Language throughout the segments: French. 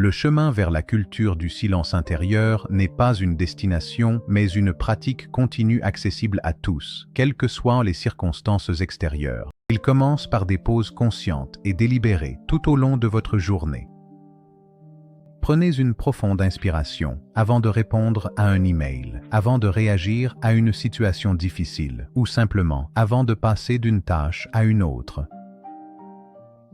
Le chemin vers la culture du silence intérieur n'est pas une destination, mais une pratique continue accessible à tous, quelles que soient les circonstances extérieures. Il commence par des pauses conscientes et délibérées tout au long de votre journée. Prenez une profonde inspiration avant de répondre à un email, avant de réagir à une situation difficile, ou simplement avant de passer d'une tâche à une autre.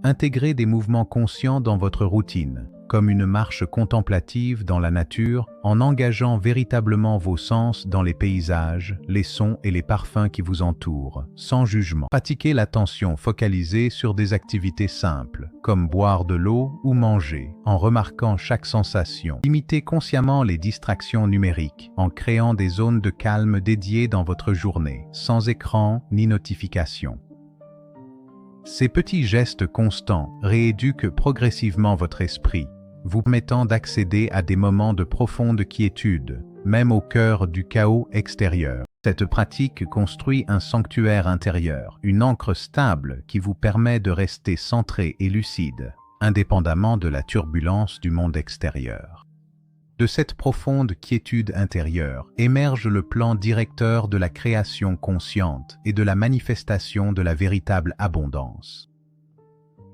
Intégrez des mouvements conscients dans votre routine, comme une marche contemplative dans la nature, en engageant véritablement vos sens dans les paysages, les sons et les parfums qui vous entourent, sans jugement. Pratiquez l'attention focalisée sur des activités simples, comme boire de l'eau ou manger, en remarquant chaque sensation. Limitez consciemment les distractions numériques, en créant des zones de calme dédiées dans votre journée, sans écran ni notification. Ces petits gestes constants rééduquent progressivement votre esprit, vous permettant d'accéder à des moments de profonde quiétude, même au cœur du chaos extérieur. Cette pratique construit un sanctuaire intérieur, une ancre stable qui vous permet de rester centré et lucide, indépendamment de la turbulence du monde extérieur. De cette profonde quiétude intérieure émerge le plan directeur de la création consciente et de la manifestation de la véritable abondance.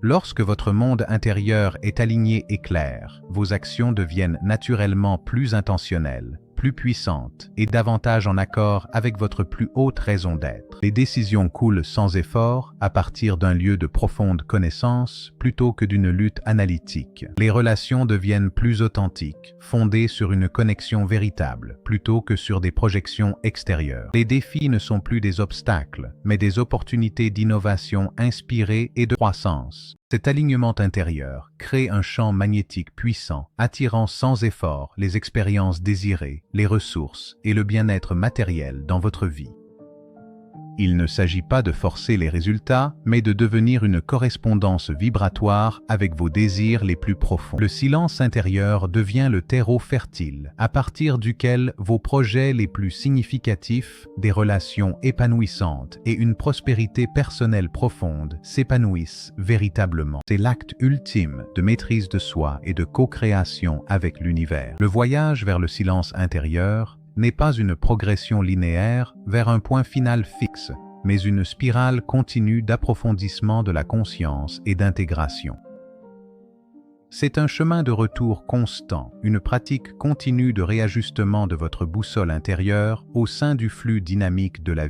Lorsque votre monde intérieur est aligné et clair, vos actions deviennent naturellement plus intentionnelles, plus puissantes et davantage en accord avec votre plus haute raison d'être. Les décisions coulent sans effort à partir d'un lieu de profonde connaissance plutôt que d'une lutte analytique. Les relations deviennent plus authentiques, fondées sur une connexion véritable plutôt que sur des projections extérieures. Les défis ne sont plus des obstacles, mais des opportunités d'innovation inspirées et de croissance. Cet alignement intérieur crée un champ magnétique puissant, attirant sans effort les expériences désirées, les ressources et le bien-être matériel dans votre vie. Il ne s'agit pas de forcer les résultats, mais de devenir une correspondance vibratoire avec vos désirs les plus profonds. Le silence intérieur devient le terreau fertile, à partir duquel vos projets les plus significatifs, des relations épanouissantes et une prospérité personnelle profonde s'épanouissent véritablement. C'est l'acte ultime de maîtrise de soi et de co-création avec l'univers. Le voyage vers le silence intérieur n'est pas une progression linéaire vers un point final fixe, mais une spirale continue d'approfondissement de la conscience et d'intégration. C'est un chemin de retour constant, une pratique continue de réajustement de votre boussole intérieure au sein du flux dynamique de la vie.